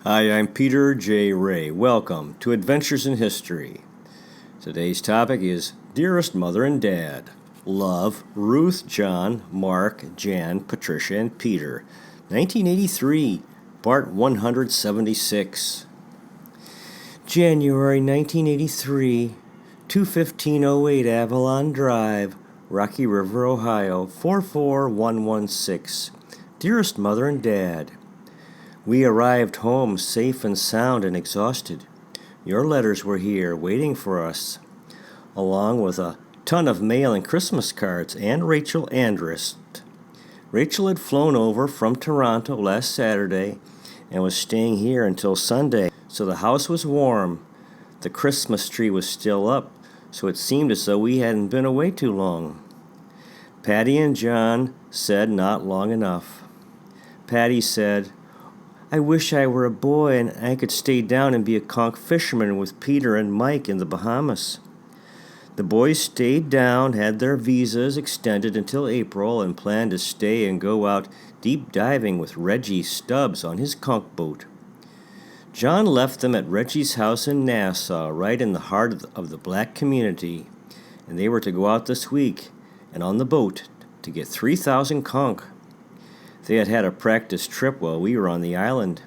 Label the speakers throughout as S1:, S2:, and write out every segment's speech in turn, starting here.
S1: Hi, I'm Peter J. Ray. Welcome to Adventures in History. Today's topic is Dearest Mother and Dad. Love, Ruth, John, Mark, Jan, Patricia, and Peter. 1983, Part 176. January 1983, 21508 Avalon Drive, Rocky River, Ohio, 44116. Dearest Mother and Dad, we arrived home safe and sound and exhausted. Your letters were here waiting for us, along with a ton of mail and Christmas cards, and Rachel and Dearest. Rachel had flown over from Toronto last Saturday and was staying here until Sunday, so the house was warm. The Christmas tree was still up, so it seemed as though we hadn't been away too long. Patty and John said not long enough. Patty said, I wish I were a boy and I could stay down and be a conch fisherman with Peter and Mike in the Bahamas. The boys stayed down, had their visas extended until April, and planned to stay and go out deep diving with Reggie Stubbs on his conch boat. John left them at Reggie's house in Nassau, right in the heart of the black community, and they were to go out this week and on the boat to get 3,000 conch. They had had a practice trip while we were on the island.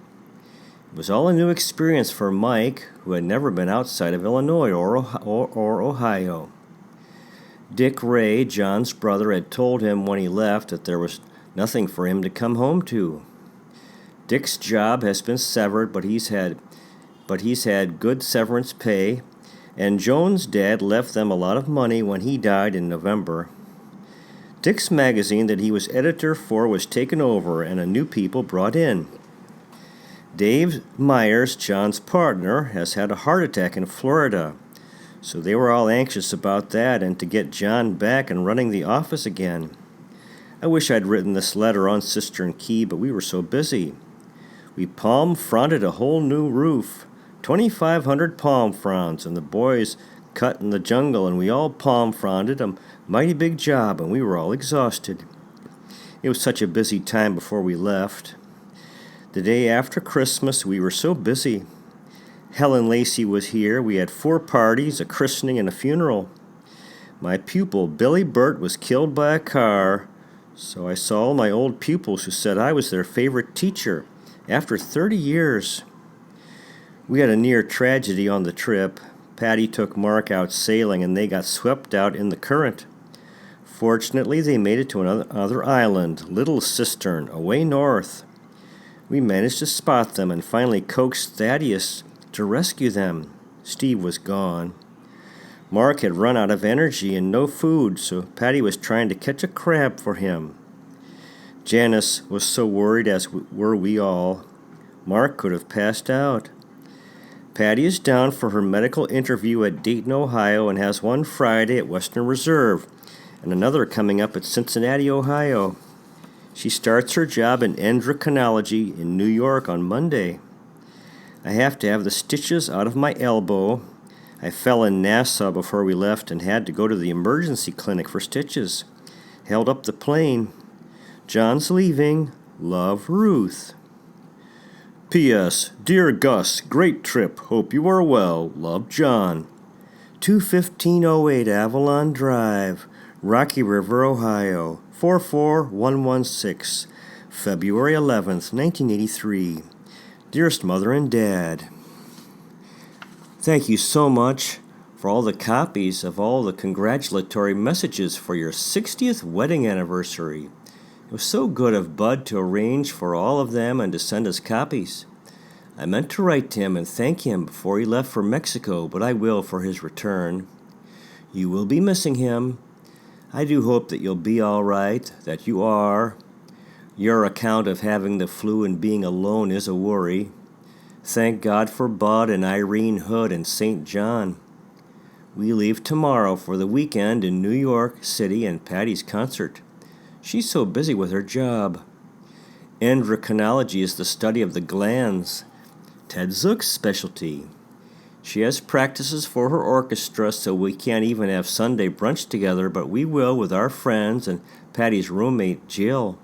S1: It was all a new experience for Mike, who had never been outside of Illinois or Ohio. Dick Ray, John's brother, had told him when he left that there was nothing for him to come home to. Dick's job has been severed, but he's had good severance pay, and Joan's dad left them a lot of money when he died in November. Dick's magazine that he was editor for was taken over and a new people brought in. Dave Myers, John's partner, has had a heart attack in Florida, so they were all anxious about that and to get John back and running the office again. I wish I'd written this letter on Cistern Key, but we were so busy. We palm-fronted a whole new roof, 2,500 palm fronds, and the boys cut in the jungle, and we all palm-fronted a mighty big job, and we were all exhausted. It was such a busy time before we left. The day after Christmas, we were so busy. Helen Lacey was here. We had 4 parties, a christening, and a funeral. My pupil, Billy Burt, was killed by a car, so I saw all my old pupils who said I was their favorite teacher after 30 years. We had a near tragedy on the trip. Patty took Mark out sailing, and they got swept out in the current. Fortunately, they made it to another island, Little Cistern, away north. We managed to spot them and finally coaxed Thaddeus to rescue them. Steve was gone. Mark had run out of energy and no food, so Patty was trying to catch a crab for him. Janice was so worried, as were we all. Mark could have passed out. Patty is down for her medical interview at Dayton, Ohio, and has one Friday at Western Reserve and another coming up at Cincinnati, Ohio. She starts her job in endocrinology in New York on Monday. I have to have the stitches out of my elbow. I fell in Nassau before we left and had to go to the emergency clinic for stitches. Held up the plane. John's leaving. Love, Ruth. P.S. Dear Gus, great trip. Hope you are well. Love, John. 21508 Avalon Drive, Rocky River, Ohio, 44116, February 11th, 1983. Dearest Mother and Dad, thank you so much for all the copies of all the congratulatory messages for your 60th wedding anniversary. It was so good of Bud to arrange for all of them and to send us copies. I meant to write to him and thank him before he left for Mexico, but I will for his return. You will be missing him. I do hope that you'll be all right, that you are. Your account of having the flu and being alone is a worry. Thank God for Bud and Irene Hood and St. John. We leave tomorrow for the weekend in New York City and Patty's concert. She's so busy with her job. Endocrinology is the study of the glands. Ted Zook's specialty. She has practices for her orchestra, so we can't even have Sunday brunch together, but we will with our friends and Patty's roommate, Jill.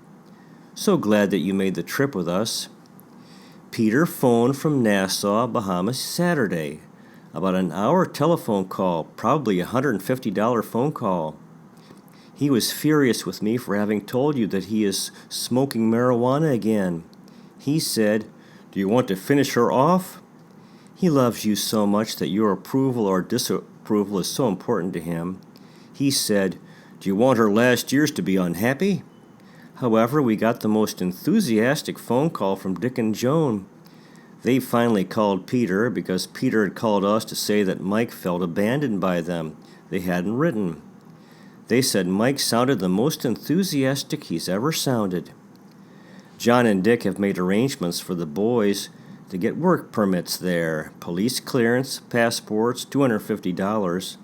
S1: So glad that you made the trip with us. Peter phoned from Nassau, Bahamas, Saturday. About an hour telephone call, probably a $150 phone call. He was furious with me for having told you that he is smoking marijuana again. He said, "Do you want to finish her off?" He loves you so much that your approval or disapproval is so important to him. He said, "Do you want her last years to be unhappy?" However, we got the most enthusiastic phone call from Dick and Joan. They finally called Peter because Peter had called us to say that Mike felt abandoned by them. They hadn't written. They said Mike sounded the most enthusiastic he's ever sounded. John and Dick have made arrangements for the boys to get work permits there, police clearance, passports, $250.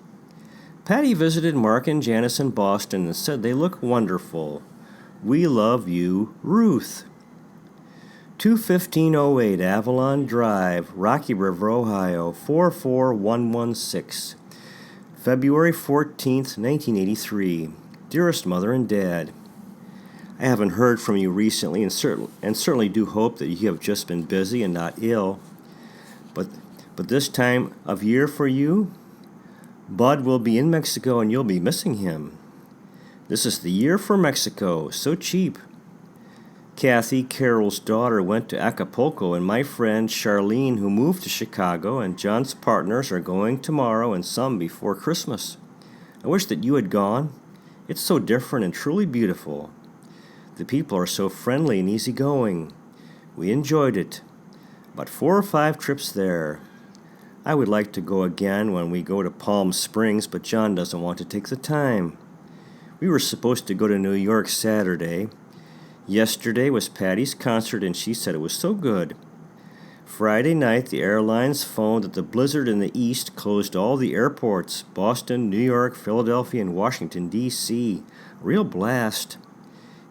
S1: Patty visited Mark and Janice in Boston and said they look wonderful. We love you, Ruth. 21508 Avalon Drive, Rocky River, Ohio, 44116. February 14th, 1983. Dearest Mother and Dad, I haven't heard from you recently and certainly do hope that you have just been busy and not ill. But this time of year for you, Bud will be in Mexico and you'll be missing him. This is the year for Mexico, so cheap. Kathy, Carol's daughter, went to Acapulco, and my friend Charlene, who moved to Chicago, and John's partners are going tomorrow and some before Christmas. I wish that you had gone. It's so different and truly beautiful. The people are so friendly and easygoing. We enjoyed it. About 4 or 5 trips there. I would like to go again when we go to Palm Springs, but John doesn't want to take the time. We were supposed to go to New York Saturday. Yesterday was Patty's concert, and she said it was so good. Friday night, the airlines phoned that the blizzard in the east closed all the airports, Boston, New York, Philadelphia, and Washington, D.C. Real blast.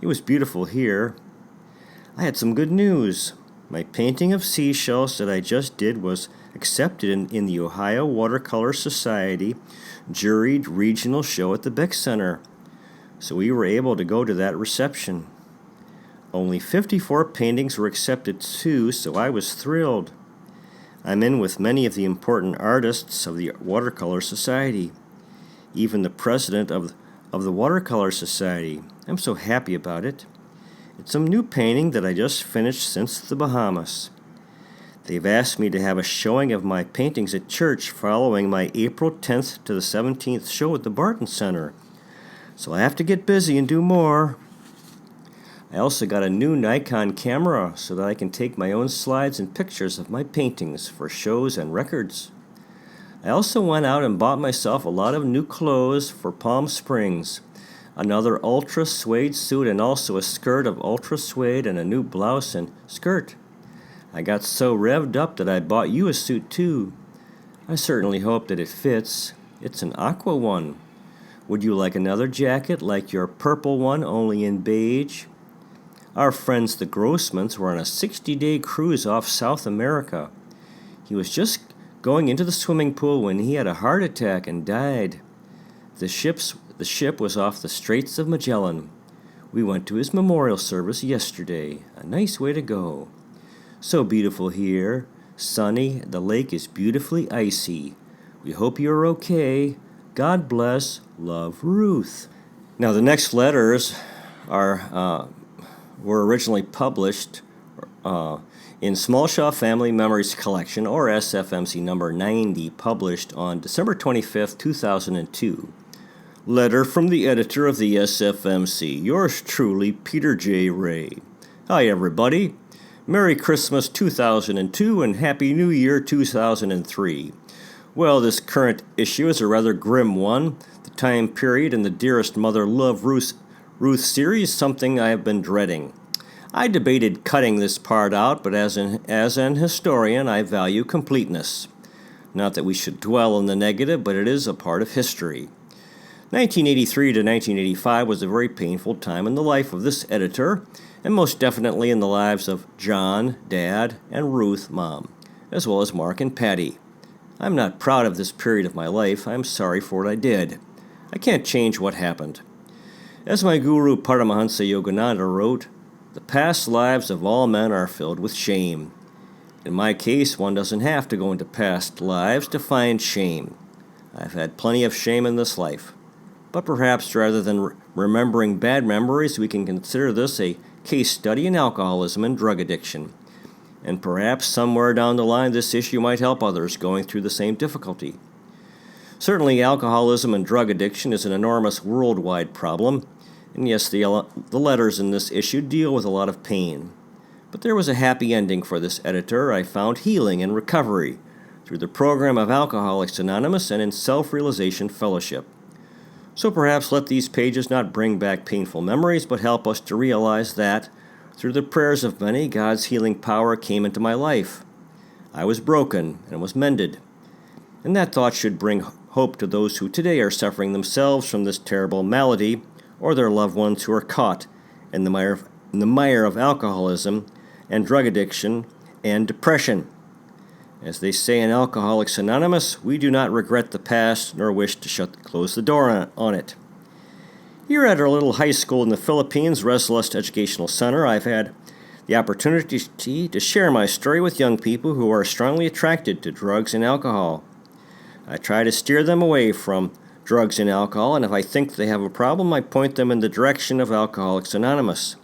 S1: It was beautiful here. I had some good news. My painting of seashells that I just did was accepted in the Ohio Watercolor Society juried regional show at the Beck Center. So we were able to go to that reception. Only 54 paintings were accepted too, so I was thrilled. I'm in with many of the important artists of the Watercolor Society, even the president of the Watercolor Society. I'm so happy about it. It's some new painting that I just finished since the Bahamas. They've asked me to have a showing of my paintings at church following my April 10th to the 17th show at the Barton Center. So I have to get busy and do more. I also got a new Nikon camera so that I can take my own slides and pictures of my paintings for shows and records. I also went out and bought myself a lot of new clothes for Palm Springs. Another ultra suede suit and also a skirt of ultra suede and a new blouse and skirt. I got so revved up that I bought you a suit too. I certainly hope that it fits. It's an aqua one. Would you like another jacket like your purple one, only in beige? Our friends the Grossmans were on a 60-day cruise off South America. He was just going into the swimming pool when he had a heart attack and died. The ship was off the Straits of Magellan. We went to his memorial service yesterday. A nice way to go. So beautiful here. Sunny. The lake is beautifully icy. We hope you're okay. God bless. Love, Ruth. Now the next letters were originally published in Small Shaw Family Memories Collection, or SFMC number 90, published on December 25th, 2002. Letter from the editor of the SFMC. Yours truly, Peter J. Ray. Hi, everybody. Merry Christmas 2002 and Happy New Year 2003. Well, this current issue is a rather grim one. The time period in the Dearest Mother Love Ruth series, something I have been dreading. I debated cutting this part out, but as an historian, I value completeness. Not that we should dwell on the negative, but it is a part of history. 1983 to 1985 was a very painful time in the life of this editor, and most definitely in the lives of John, Dad, and Ruth, Mom, as well as Mark and Patty. I'm not proud of this period of my life. I'm sorry for what I did. I can't change what happened. As my guru Paramahansa Yogananda wrote, the past lives of all men are filled with shame. In my case, one doesn't have to go into past lives to find shame. I've had plenty of shame in this life. But perhaps rather than remembering bad memories, we can consider this a case study in alcoholism and drug addiction. And perhaps somewhere down the line this issue might help others going through the same difficulty. Certainly, alcoholism and drug addiction is an enormous worldwide problem, and yes, the letters in this issue deal with a lot of pain. But there was a happy ending for this editor. I found healing and recovery through the program of Alcoholics Anonymous and in Self-Realization Fellowship. So perhaps let these pages not bring back painful memories, but help us to realize that, through the prayers of many, God's healing power came into my life. I was broken and was mended. And that thought should bring hope to those who today are suffering themselves from this terrible malady, or their loved ones who are caught in the mire of alcoholism and drug addiction and depression. As they say in Alcoholics Anonymous, we do not regret the past nor wish to close the door on it. Here at our little high school in the Philippines, Restless Educational Center, I've had the opportunity to share my story with young people who are strongly attracted to drugs and alcohol. I try to steer them away from drugs and alcohol, and if I think they have a problem, I point them in the direction of Alcoholics Anonymous.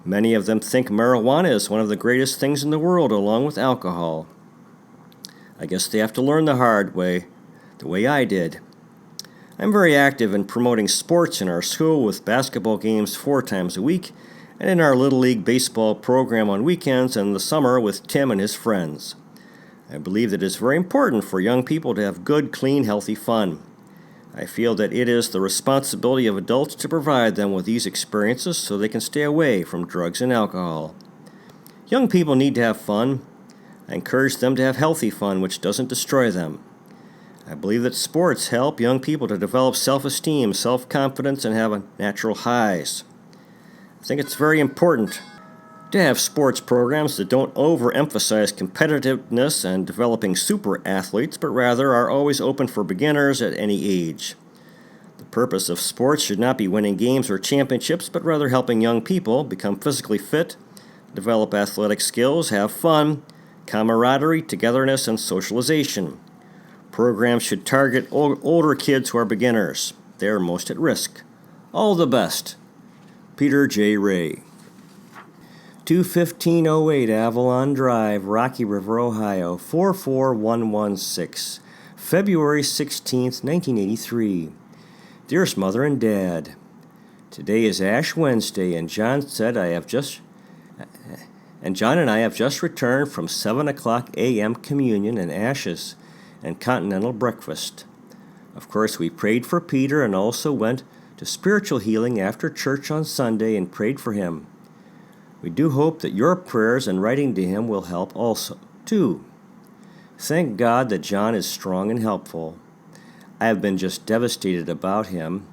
S1: Many of them think marijuana is one of the greatest things in the world, along with alcohol. I guess they have to learn the hard way, the way I did. I'm very active in promoting sports in our school with basketball games 4 times a week, and in our Little League baseball program on weekends and the summer with Tim and his friends. I believe that it is very important for young people to have good, clean, healthy fun. I feel that it is the responsibility of adults to provide them with these experiences so they can stay away from drugs and alcohol. Young people need to have fun. I encourage them to have healthy fun, which doesn't destroy them. I believe that sports help young people to develop self-esteem, self-confidence, and have natural highs. I think it's very important to have sports programs that don't overemphasize competitiveness and developing super athletes, but rather are always open for beginners at any age. The purpose of sports should not be winning games or championships, but rather helping young people become physically fit, develop athletic skills, have fun, camaraderie, togetherness, and socialization. Programs should target older kids who are beginners. They are most at risk. All the best. Peter J. Ray. 21508 Avalon Drive, Rocky River, Ohio, 44116, February 16th, 1983. Dearest Mother and Dad, today is Ash Wednesday, and John and I have just returned from 7 o'clock a.m. communion and ashes and continental breakfast. Of course, we prayed for Peter and also went to spiritual healing after church on Sunday and prayed for him. We do hope that your prayers and writing to him will help also, too. Thank God that John is strong and helpful. I have been just devastated about him.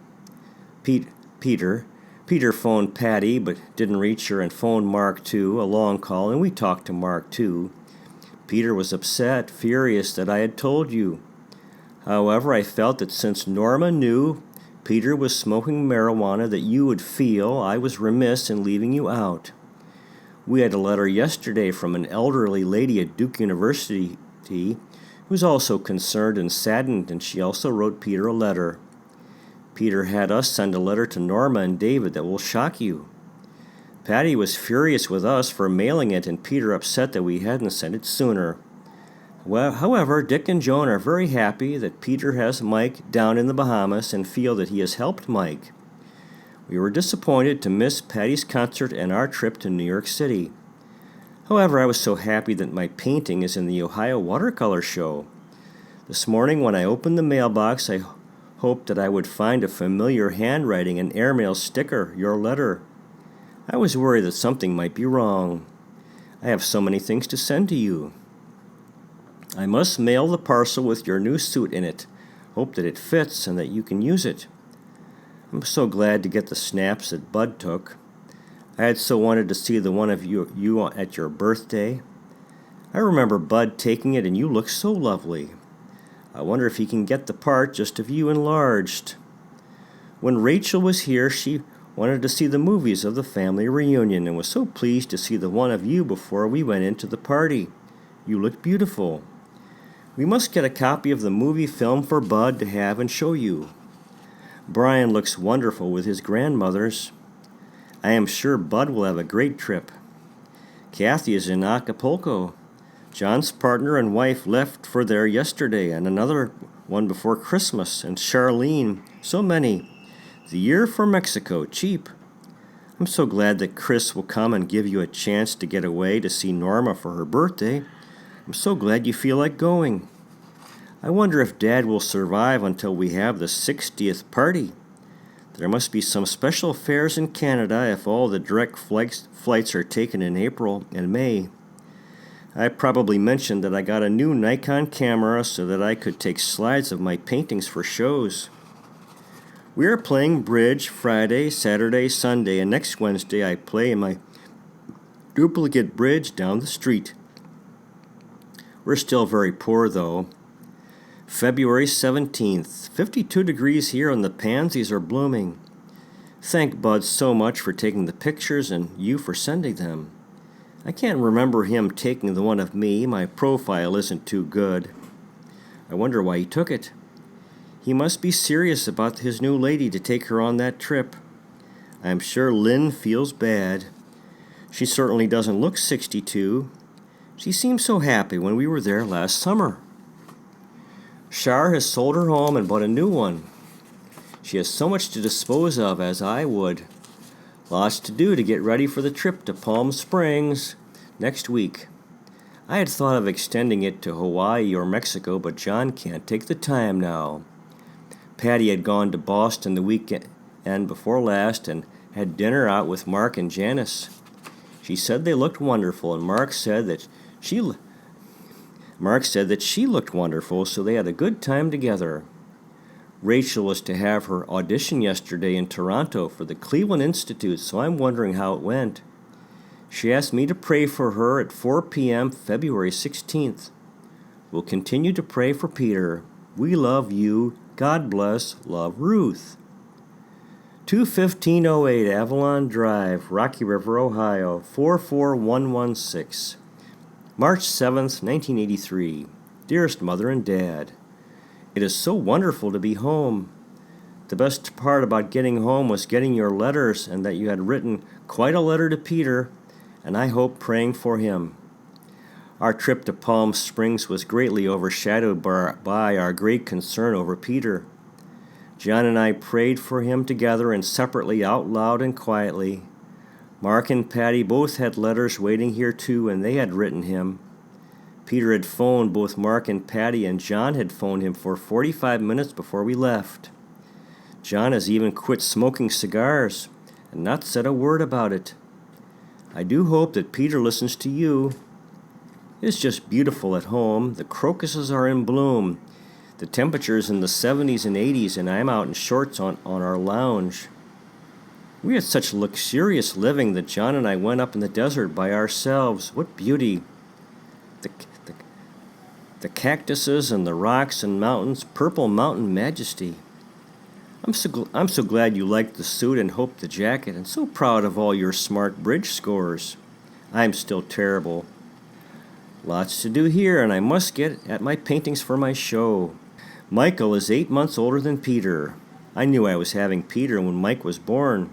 S1: Peter phoned Patty but didn't reach her and phoned Mark too, a long call, and we talked to Mark too. Peter was upset, furious that I had told you. However, I felt that since Norma knew Peter was smoking marijuana that you would feel I was remiss in leaving you out. We had a letter yesterday from an elderly lady at Duke University who was also concerned and saddened, and she also wrote Peter a letter. Peter had us send a letter to Norma and David that will shock you. Patty was furious with us for mailing it, and Peter upset that we hadn't sent it sooner. Well, however, Dick and Joan are very happy that Peter has Mike down in the Bahamas and feel that he has helped Mike. We were disappointed to miss Patty's concert and our trip to New York City. However, I was so happy that my painting is in the Ohio Watercolor Show. This morning when I opened the mailbox, I hoped that I would find a familiar handwriting and airmail sticker, your letter. I was worried that something might be wrong. I have so many things to send to you. I must mail the parcel with your new suit in it. Hope that it fits and that you can use it. I'm so glad to get the snaps that Bud took. I had so wanted to see the one of you at your birthday. I remember Bud taking it, and you look so lovely. I wonder if he can get the part just of you enlarged. When Rachel was here, she Wanted to see the movies of the family reunion and was so pleased to see the one of you before we went into the party. You looked beautiful. We must get a copy of the movie film for Bud to have and show you. Brian looks wonderful with his grandmothers. I am sure Bud will have a great trip. Kathy is in Acapulco. John's partner and wife left for there yesterday, and another one before Christmas, and Charlene. So many. The year for Mexico, cheap. I'm so glad that Chris will come and give you a chance to get away to see Norma for her birthday. I'm so glad you feel like going. I wonder if Dad will survive until we have the 60th party. There must be some special fares in Canada if all the direct flights are taken in April and May. I probably mentioned that I got a new Nikon camera so that I could take slides of my paintings for shows. We are playing bridge Friday, Saturday, Sunday, and next Wednesday I play in my duplicate bridge down the street. We're still very poor, though. February 17th, 52 degrees here and the pansies are blooming. Thank Bud so much for taking the pictures and you for sending them. I can't remember him taking the one of me. My profile isn't too good. I wonder why he took it. He must be serious about his new lady to take her on that trip. I'm sure Lynn feels bad. She certainly doesn't look 62. She seemed so happy when we were there last summer. Shar has sold her home and bought a new one. She has so much to dispose of, as I would. Lots to do to get ready for the trip to Palm Springs next week. I had thought of extending it to Hawaii or Mexico, but John can't take the time now. Patty had gone to Boston the weekend before last and had dinner out with Mark and Janice. She said they looked wonderful, and Mark said that she looked wonderful, so they had a good time together. Rachel was to have her audition yesterday in Toronto for the Cleveland Institute, so I'm wondering how it went. She asked me to pray for her at 4 p.m. February 16th. We'll continue to pray for Peter. We love you. God bless. Love, Ruth. 21508 Avalon Drive, Rocky River, Ohio, 44116. March 7th, 1983. Dearest Mother and Dad, it is so wonderful to be home. The best part about getting home was getting your letters and that you had written quite a letter to Peter, and I hope praying for him. Our trip to Palm Springs was greatly overshadowed by our great concern over Peter. John and I prayed for him together and separately out loud and quietly. Mark and Patty both had letters waiting here too, and they had written him. Peter had phoned both Mark and Patty, and John had phoned him for 45 minutes before we left. John has even quit smoking cigars and not said a word about it. I do hope that Peter listens to you. It's just beautiful at home. The crocuses are in bloom. The temperature's in the 70s and 80s, and I'm out in shorts on our lounge. We had such luxurious living that John and I went up in the desert by ourselves. What beauty! The cactuses and the rocks and mountains, purple mountain majesty. I'm so glad you liked the suit and hope the jacket, and so proud of all your smart bridge scores. I'm still terrible. Lots to do here, and I must get at my paintings for my show. Michael is 8 months older than Peter. I knew I was having Peter when Mike was born.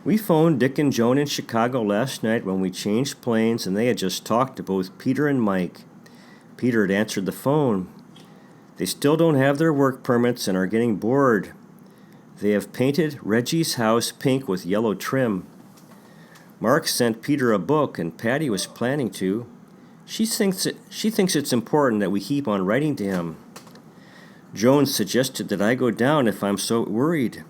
S1: We phoned Dick and Joan in Chicago last night when we changed planes, and they had just talked to both Peter and Mike. Peter had answered the phone. They still don't have their work permits and are getting bored. They have painted Reggie's house pink with yellow trim. Mark sent Peter a book, and Patty was planning to. She thinks it's important that we keep on writing to him. Joan suggested that I go down if I'm so worried.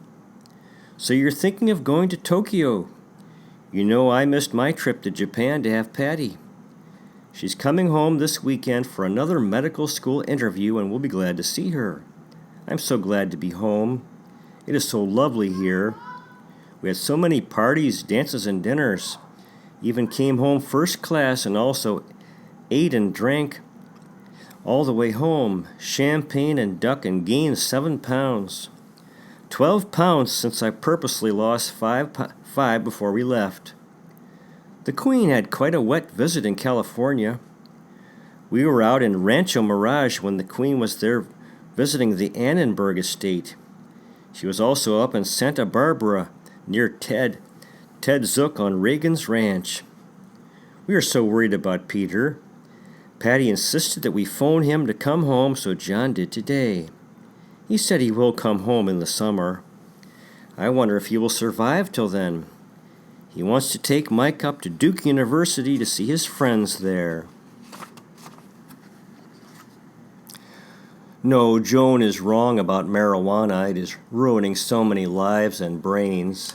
S1: So you're thinking of going to Tokyo. You know I missed my trip to Japan to have Patty. She's coming home this weekend for another medical school interview, and we'll be glad to see her. I'm so glad to be home. It is so lovely here. We had so many parties, dances, and dinners. Even came home first class and also ate and drank all the way home. Champagne and duck and gained 7 pounds. £12 since I purposely lost five before we left. The Queen had quite a wet visit in California. We were out in Rancho Mirage when the Queen was there visiting the Annenberg estate. She was also up in Santa Barbara near Ted Zook on Reagan's Ranch. We are so worried about Peter. Patty insisted that we phone him to come home, so John did today. He said he will come home in the summer. I wonder if he will survive till then. He wants to take Mike up to Duke University to see his friends there. No, Joan is wrong about marijuana. It is ruining so many lives and brains.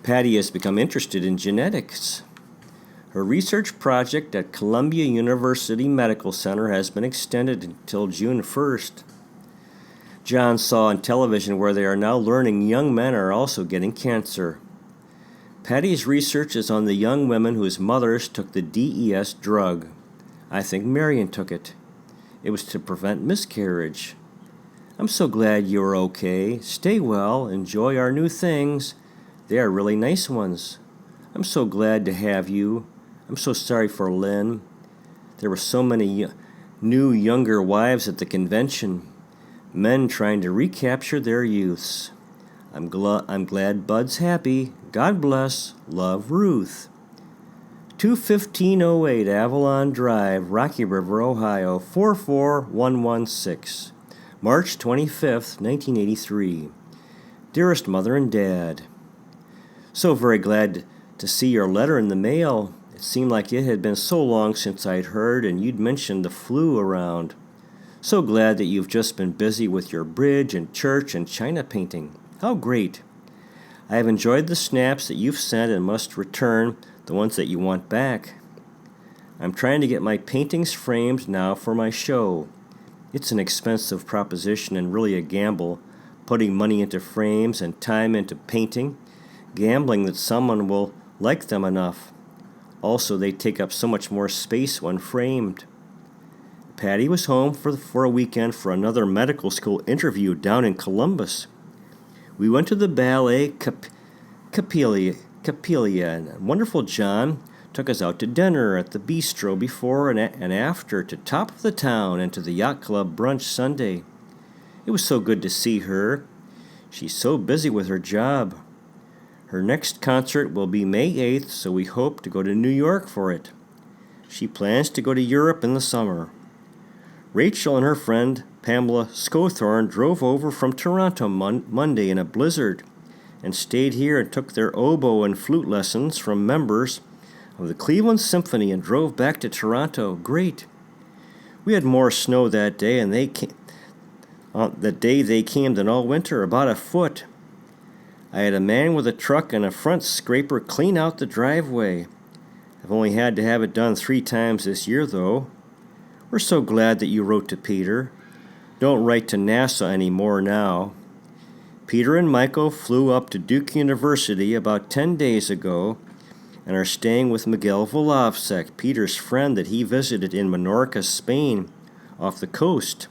S1: Patty has become interested in genetics. Her research project at Columbia University Medical Center has been extended until June 1st. John saw on television where they are now learning young men are also getting cancer. Patty's research is on the young women whose mothers took the DES drug. I think Marion took it. It was to prevent miscarriage. I'm so glad you're okay. Stay well. Enjoy our new things. They are really nice ones. I'm so glad to have you. I'm so sorry for Lynn. There were so many new younger wives at the convention. Men trying to recapture their youths. I'm glad Bud's happy. God bless. Love, Ruth. 21508 Avalon Drive, Rocky River, Ohio, 44116. March 25th, 1983. Dearest Mother and Dad, so very glad to see your letter in the mail. It seemed like it had been so long since I'd heard, and you'd mentioned the flu around. So glad that you've just been busy with your bridge and church and china painting. How great. I have enjoyed the snaps that you've sent and must return the ones that you want back. I'm trying to get my paintings framed now for my show. It's an expensive proposition and really a gamble, putting money into frames and time into painting, gambling that someone will like them enough. Also, they take up so much more space when framed. Patty was home for a weekend for another medical school interview down in Columbus. We went to the Ballet Capelia, and wonderful John took us out to dinner at the bistro before and after, to Top of the Town and to the Yacht Club brunch Sunday. It was so good to see her. She's so busy with her job. Her next concert will be May 8th, so we hope to go to New York for it. She plans to go to Europe in the summer. Rachel and her friend Pamela Scowthorne drove over from Toronto Monday in a blizzard and stayed here and took their oboe and flute lessons from members of the Cleveland Symphony and drove back to Toronto. Great. We had more snow that day, and the day they came than all winter, about a foot. I had a man with a truck and a front scraper clean out the driveway. I've only had to have it done 3 times this year, though. We're so glad that you wrote to Peter. Don't write to NASA anymore now. Peter and Michael flew up to Duke University about 10 days ago and are staying with Miguel Volavsek, Peter's friend that he visited in Menorca, Spain, off the coast.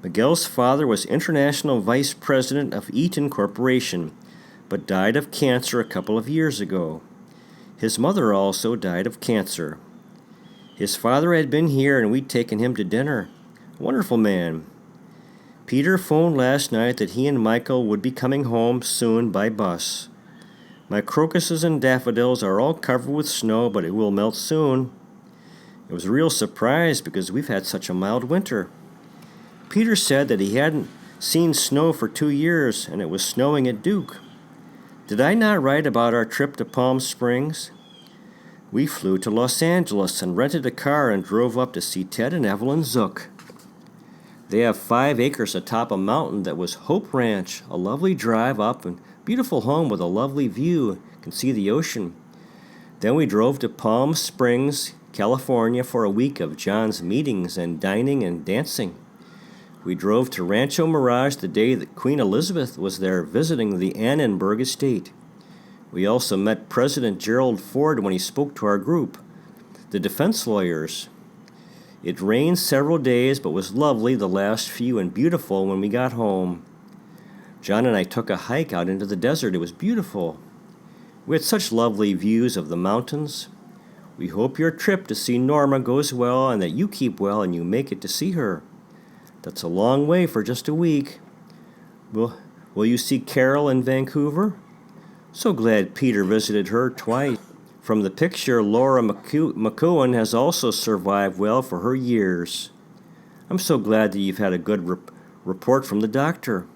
S1: Miguel's father was international vice president of Eaton Corporation, but died of cancer a couple of years ago. His mother also died of cancer. His father had been here, and we'd taken him to dinner. A wonderful man. Peter phoned last night that he and Michael would be coming home soon by bus. My crocuses and daffodils are all covered with snow, but it will melt soon. It was a real surprise because we've had such a mild winter. Peter said that he hadn't seen snow for 2 years, and it was snowing at Duke. Did I not write about our trip to Palm Springs? We flew to Los Angeles and rented a car and drove up to see Ted and Evelyn Zook. They have 5 acres atop a mountain that was Hope Ranch, a lovely drive up and beautiful home with a lovely view. You can see the ocean. Then we drove to Palm Springs, California for a week of John's meetings and dining and dancing. We drove to Rancho Mirage the day that Queen Elizabeth was there visiting the Annenberg estate. We also met President Gerald Ford when he spoke to our group, the defense lawyers. It rained several days but was lovely the last few and beautiful when we got home. John and I took a hike out into the desert. It was beautiful. We had such lovely views of the mountains. We hope your trip to see Norma goes well and that you keep well and you make it to see her. That's a long way for just a week. Will you see Carol in Vancouver? So glad Peter visited her twice. From the picture, Laura McEwen has also survived well for her years. I'm so glad that you've had a good report from the doctor.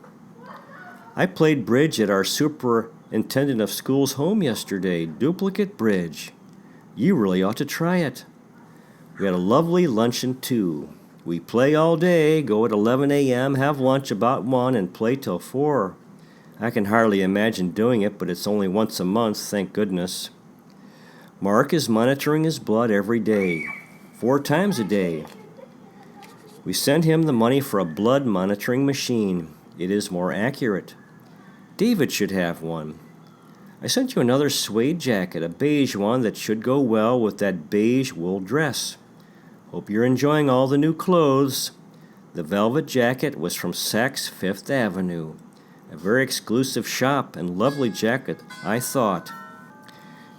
S1: I played bridge at our superintendent of schools' home yesterday, duplicate bridge. You really ought to try it. We had a lovely luncheon too. We play all day, go at 11 a.m., have lunch about 1, and play till 4. I can hardly imagine doing it, but it's only once a month, thank goodness. Mark is monitoring his blood every day, 4 times a day. We send him the money for a blood monitoring machine. It is more accurate. David should have one. I sent you another suede jacket, a beige one that should go well with that beige wool dress. Hope you're enjoying all the new clothes. The velvet jacket was from Saks Fifth Avenue. A very exclusive shop and lovely jacket, I thought.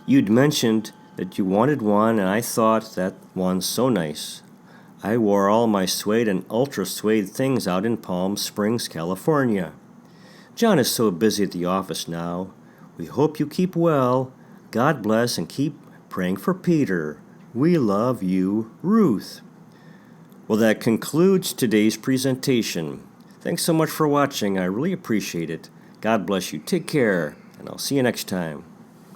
S1: You'd mentioned that you wanted one, and I thought that one so nice. I wore all my suede and ultra suede things out in Palm Springs, California. John is so busy at the office now. We hope you keep well. God bless and keep praying for Peter. We love you, Ruth. Well, that concludes today's presentation. Thanks so much for watching. I really appreciate it. God bless you. Take care, and I'll see you next time.